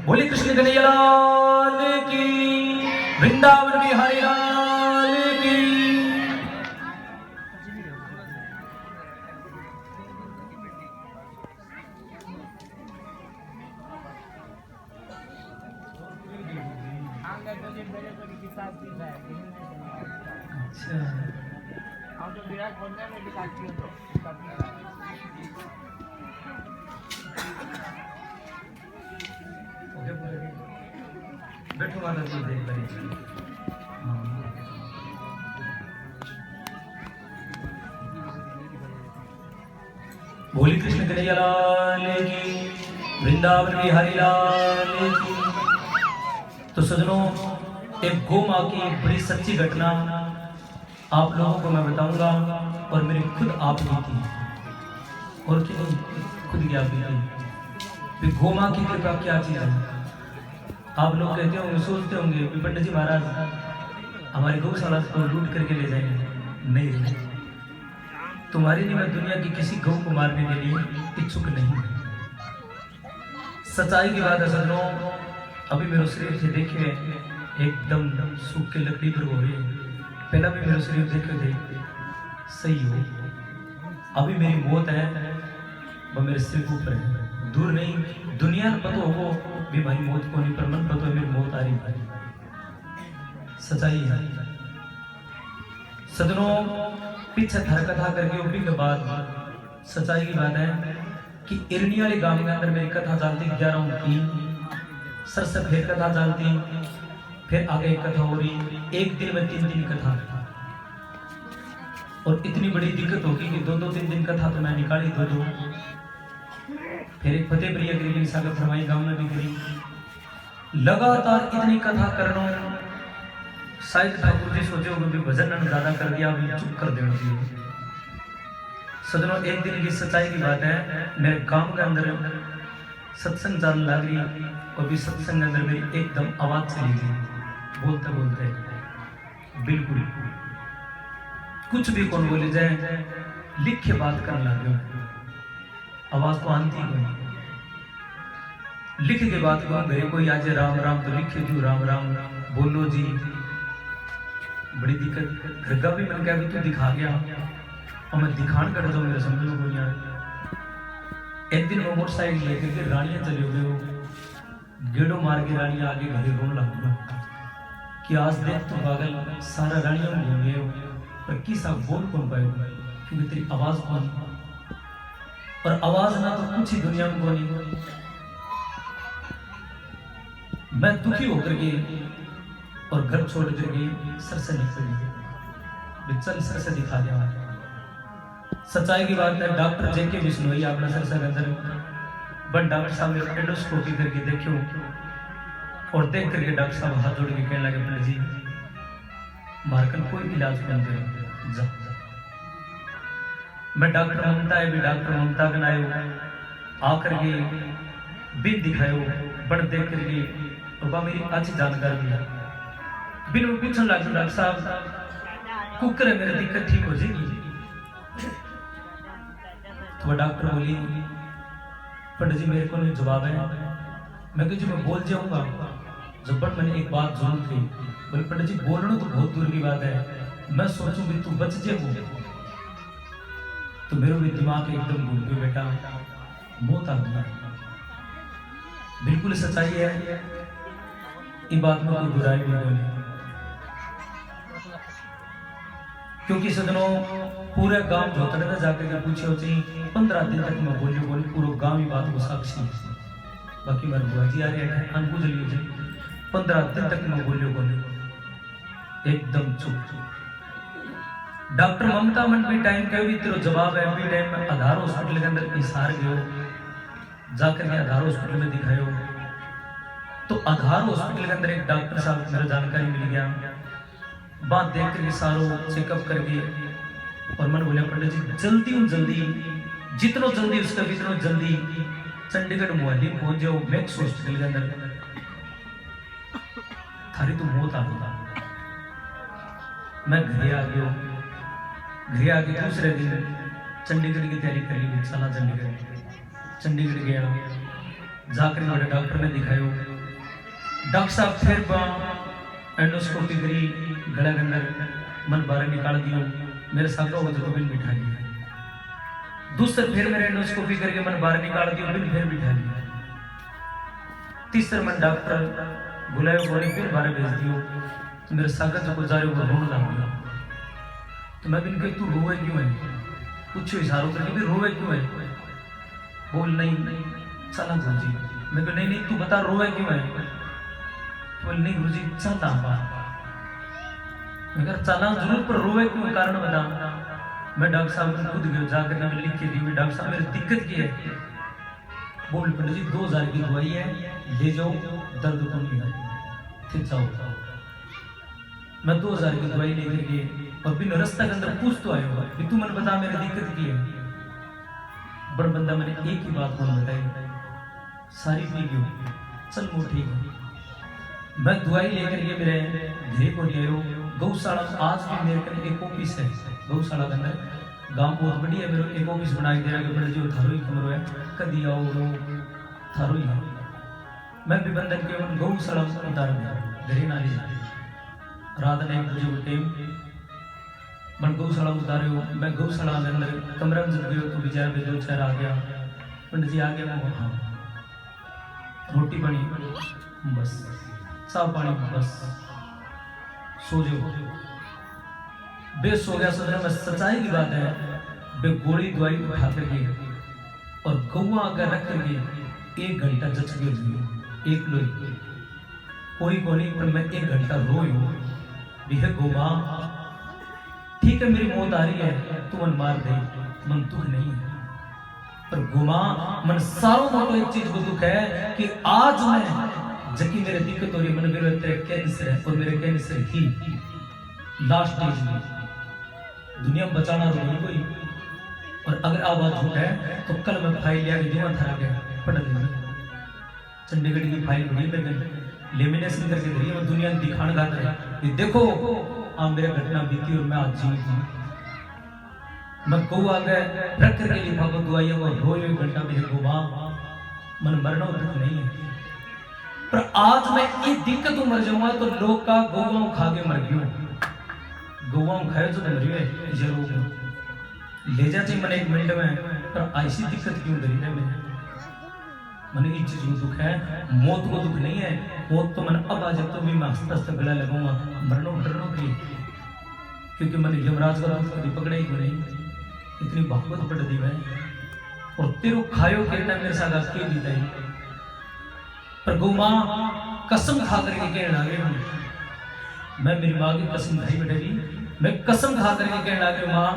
बोली कृष्ण कन्हैया लाल की, वृंदावन बिहारी लाल की। अच्छा बैठो माता जी देख लीजिए। बोली कृष्ण कन्हैया लाल की, वृंदावन बिहारी लाल की। तो सजनों, एक गौ माँ की बड़ी सच्ची घटना आप लोगों को मैं बताऊंगा, और मेरी खुद आप की थी, और खुद की आप की थी। गौ माँ की कृपा क्या चीज है? आप लोग कहते होंगे, सोचते होंगे कि पंडित जी महाराज हमारे गौशाला को लूट करके ले जाएंगे। नहीं, तुम्हारी नहीं, मैं दुनिया की किसी गौ को मारने के लिए इच्छुक नहीं। सच्चाई की बात है सजनों, अभी मेरे शरीर से देखे एकदम सूख के लकड़ी पर हो रही है। पहला भी मेरे शरीर देखे थे सही हो, अभी मेरी मौत है वो मेरे सिर के ऊपर है, दूर नहीं। दुनिया में पता हो भी भाई मौत को नहीं, पर मन पता है मेरी मौत आ रही भाई। सच्चाई है सजनों, पीछे थर कथा करके उठी के बाद सच्चाई की बात है कि इरनी वाले गांव के अंदर मेरी कथा चलती 11 की, सर से फिर कथा चलती, फिर आगे एक कथा हो रही, एक दिन में 3 दिन कथा। और इतनी बड़ी दिक्कत होगी कि 2-2 3 कथा तो मैं निकाली 2-2। फिर एक फतेहपुरी गरीबी सागर फरमाई गांव में भी गई। लगातार इतनी कथा करना, शायद ठाकुर जी सोचे होंगे भी भजन ज्यादा कर दिया, अभी चुप कर देना चाहिए। सजनों, एक दिन की सच्चाई की बात है, मेरे गांव के अंदर सत्संग चलने लग रही, और भी सत्संग के अंदर मेरी एकदम आवाज चली गई, बोलते बोलते बिल्कुल कुछ भी कौन बोले जाए, लिख के बात करने लगे, आवाज तो आती कोई, लिख के बात करो। मेरे कोई आज राम राम तो लिखे क्यों राम राम बोलो जी, बड़ी दिक्कत। घर का भी मैंने कहा भी तू दिखा गया, और मैं दिखान कर दो मेरे समझ में कोई यार। एक दिन मैं मोटरसाइकिल लेकर के रानियां चले हुए हो, गेड़ो मार के रानियां आगे घरे रोने लग कि आज देख तो पागल सारा रानियों में घूम गए हो, पर किस आप बोल कौन पाए, क्योंकि तेरी आवाज कौन, और आवाज ना तो कुछ ही दुनिया में कौन। मैं दुखी होकर के और घर छोड़ करके सर से निकल गई, चल सर से दिखा दिया। सच्चाई की बात है, डॉक्टर जेके बिश्नोई आपने सर से अंदर, बट डॉक्टर साहब ने एंडोस्कोपी करके देखो, और देख करके डॉक्टर साहब हाथ जोड़ के कहने लगे पंडित जी मारकर कोई इलाज नहीं दे जा। मैं डॉक्टर ममता है भी डॉक्टर ममता के नायो आकर के बिन दिखायो, बड़ देख करके और मेरी अच्छी जानकारी है, बिन वो पूछने लगे डॉक्टर साहब कुकर है मेरी दिक्कत ठीक हो जाएगी। तो डॉक्टर बोली पंडित जी मेरे को नहीं जवाब है। मैं कहा जी मैं बोल जाऊंगा, जब बट मैंने एक बात जरूर थी, बोले पंडित जी बोलना तो बहुत दूर की बात है, मैं सोचूं भी तू बच जाए, तो मेरे भी दिमाग एकदम भूल गया, बेटा मौत आ गया। बिल्कुल सच्चाई है, इन बात में कोई बुराई नहीं बोली, क्योंकि सजनों पूरे गांव जोतने में जाकर के पूछे होती 15 दिन तक मैं बोली पूरा गांव ही बात को साक्षी। बाकी मेरे बुआ जी आ रहे हैं अनबुझ लियो जी, 15 दिन तक मैं बोलियो एकदम चुप। डॉक्टर ममता मन भी टाइम का भी तेरा जवाब है, भी टाइम में आधार हॉस्पिटल के अंदर इशार गयो, जाकर के आधार हॉस्पिटल में दिखायो, तो आधार हॉस्पिटल के अंदर एक डॉक्टर साहब मेरा जानकारी मिल गया, बात देख करके सारो चेकअप करके, और मन बोले पंडित जी जल्दी जितना जल्दी उसका इतना जल्दी चंडीगढ़ मोहाली पहुंच जाओ मैक्स हॉस्पिटल के अंदर, थारी तो मौत आ गया। मैं घरे आ गया, घरे आके दूसरे दिन चंडीगढ़ की तैयारी कर ली, चला चंडीगढ़ गया, जाकर बड़े डॉक्टर ने दिखाया, डॉक्टर साहब फिर एंडोस्कोपी करी, गला के अंदर मन बाहर निकाल दियो, मेरे साथ हो तो बिल बिठा लिया। दूसरे फिर मेरे एंडोस्कोपी करके मन बाहर निकाल दियो, बिल फिर बिठा लिया। तीसरे मन डॉक्टर बुलाए बोले फिर बाहर भेज दियो, तो मेरे सागत जो गुजारे वो रोने लग गया। तो मैं बिन कही तू रोए क्यों है, पूछो इशारों करके भी रोए क्यों है। बोल नहीं चला गुरुजी। मैं कहा नहीं तू बता रोए क्यों है। तो बोल नहीं गुरुजी चला। मैं कहा चला जरूर पर रोए क्यों, कारण बता। मैं डॉक्टर साहब ने खुद गया जाकर मैंने लिख के दी, डॉक्टर साहब मेरी दिक्कत की है। बोल पंडित जी 2000 की दवाई है, ले जाओ दर्द कम नहीं है, फिर जाओ। मैं 2000 की दवाई लेकर गए और बिन रास्ता के अंदर पूछ तो आया होगा कि तू मन बता मेरी दिक्कत की है। बड़ बंदा मैंने एक ही बात को बताई, सारी पी गई, चल मुँह ठीक है। मैं दवाई लेकर के मेरे घर को ले आयो। गौशाला आज भी मेरे कने एक ऑफिस है गौशाला के अंदर, गांव बहुत बढ़िया है। मेरे एक ऑफिस बना के दे रहा है, जो थारो ही कमरो है, कदी आओ रो थारो ही। मैं भी बंधन के उन गौशाला उतार दिया, घरे ना ले रात ने 1 बजे वो टाइम मन गौशाला उतारे हो। मैं गौशाला के अंदर कमरा में जब गयो तो बेचारा भी 2-4 आ गया, पंडित जी आ गया। मैं हाँ रोटी पानी बस, साफ पानी बस, सो जाओ। बे सो गया। सोचना मैं सच्चाई की बात है, बे गोली दवाई उठा कर गए और गौवा अगर रख कर गए 1 घंटा जच गए, एक लोई कोई गोली पर मैं 1 घंटा रोयो भी है। गौवा ठीक है मेरी मौत आ रही है, तू मन मार दे, मन दुख नहीं है, पर गुमा मन सारों मोटो एक चीज को दुख है कि आज मैं जबकि मेरे दिक्कत हो रही है, मन मेरे तेरे कैंसर है और मेरे कैंसर ही लास्ट स्टेज में दुनिया में बचाना रोनी कोई। और अगर आवाज झूठ है तो कल मैं फाइल लिया के जुआ था गया पढ़ ली, चंडीगढ़ की फाइल बड़ी मेरे लेमिनेशन करके दी, मैं दुनिया दिखाने का है देखो आ मेरे घटना बीती और मैं आज जीवित हूं। मैं गौ आ गए रख करके लिफाफा दवाइयों को रोज 1 घंटा मेरे गोवा मन मरना दुख नहीं है, पर आज मैं ये दिक्कत मर जाऊंगा तो लोग का गौवा खा के मर गयो, गौवा खाए तो मर गए जरूर ले जाते मन 1 मिनट में, पर ऐसी दिक्कत क्यों करी है मन की चीज को दुख है, मौत को दुख नहीं है। मौत तो मन अब आ जाए तो भी मैं हंसता हंसता गला लगाऊंगा मरनो डरनो के, क्योंकि मैंने यमराज का रूप कभी पकड़ा ही नहीं, इतनी भागवत पड़ दी मैं और तेरो खायो कहता मेरे साथ आके दी जाए। पर गौ मां कसम खा करके कहने लगे, मैं मेरी माँ की कसम खाई बैठेगी, मैं कसम खा करके कहने लगे माँ